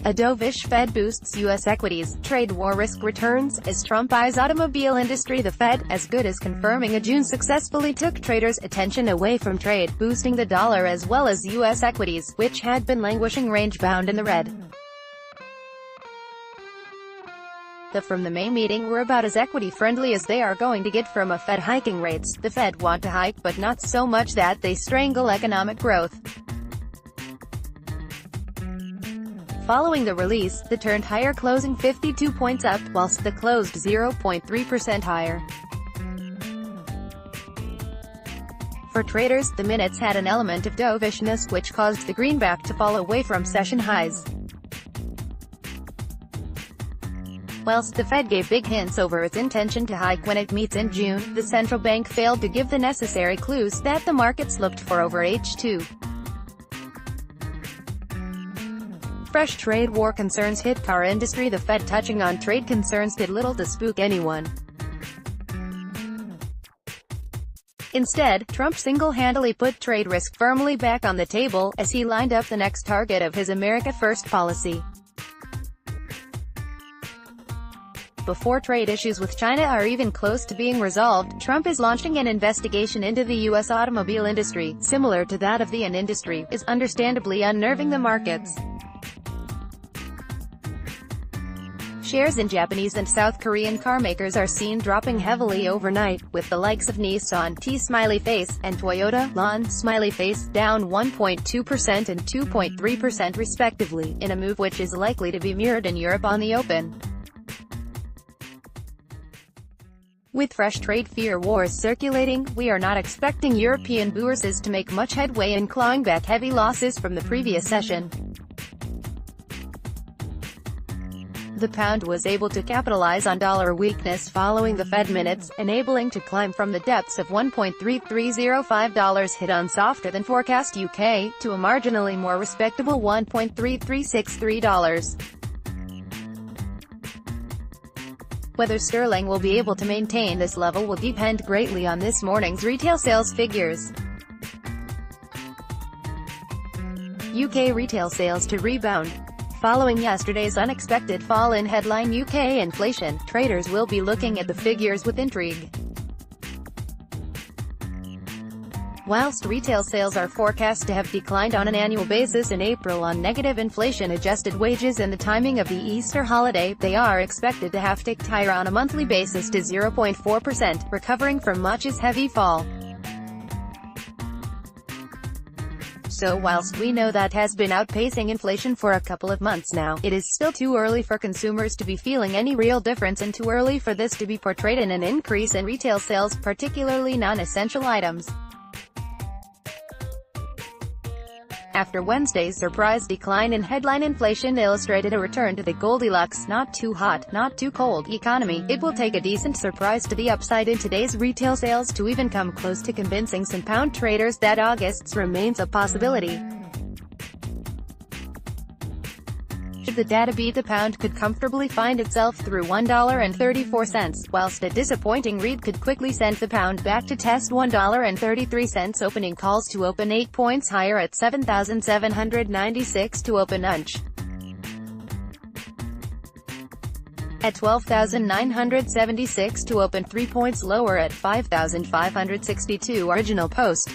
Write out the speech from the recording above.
A dovish Fed boosts U.S. equities, trade war risk returns, as Trump eyes automobile industry. The Fed, as good as confirming a June successfully took traders' attention away from trade, boosting the dollar as well as U.S. equities, which had been languishing range-bound in the red. The from the May meeting were about as equity-friendly as they are going to get from a Fed hiking rates. The Fed want to hike, but not so much that they strangle economic growth. Following the release, the turned higher, closing 52 points up, whilst the closed 0.3% higher. For traders, the minutes had an element of dovishness, which caused the greenback to fall away from session highs. Whilst the Fed gave big hints over its intention to hike when it meets in June, the central bank failed to give the necessary clues that the markets looked for over H2. Fresh trade war concerns hit car industry. The Fed touching on trade concerns did little to spook anyone. Instead, Trump single-handedly put trade risk firmly back on the table, as he lined up the next target of his America First policy. Before trade issues with China are even close to being resolved, Trump is launching an investigation into the U.S. automobile industry, similar to that of the industry, is understandably unnerving the markets. Shares in Japanese and South Korean carmakers are seen dropping heavily overnight, with the likes of Nissan, T-smiley face, and Toyota, Lon, smiley face, down 1.2% and 2.3% respectively, in a move which is likely to be mirrored in Europe on the open. With fresh trade fear wars circulating, we are not expecting European bourses to make much headway in clawing back heavy losses from the previous session. The pound was able to capitalize on dollar weakness following the Fed minutes, enabling to climb from the depths of $1.3305 hit on softer than forecast UK, to a marginally more respectable $1.3363. Whether sterling will be able to maintain this level will depend greatly on this morning's retail sales figures. UK retail sales to rebound. Following yesterday's unexpected fall in headline UK inflation, traders will be looking at the figures with intrigue. Whilst retail sales are forecast to have declined on an annual basis in April on negative inflation-adjusted wages and the timing of the Easter holiday, they are expected to have ticked higher on a monthly basis to 0.4%, recovering from March's heavy fall. So whilst we know that has been outpacing inflation for a couple of months now, it is still too early for consumers to be feeling any real difference and too early for this to be portrayed in an increase in retail sales, particularly non-essential items. After Wednesday's surprise decline in headline inflation illustrated a return to the Goldilocks, not too hot, not too cold economy, it will take a decent surprise to the upside in today's retail sales to even come close to convincing some pound traders that August's remains a possibility. Should the data beat, the pound could comfortably find itself through $1.34, whilst a disappointing read could quickly send the pound back to test $1.33. Opening calls to open 8 points higher at 7,796 to open unch. At 12,976 to open 3 points lower at 5,562 original post.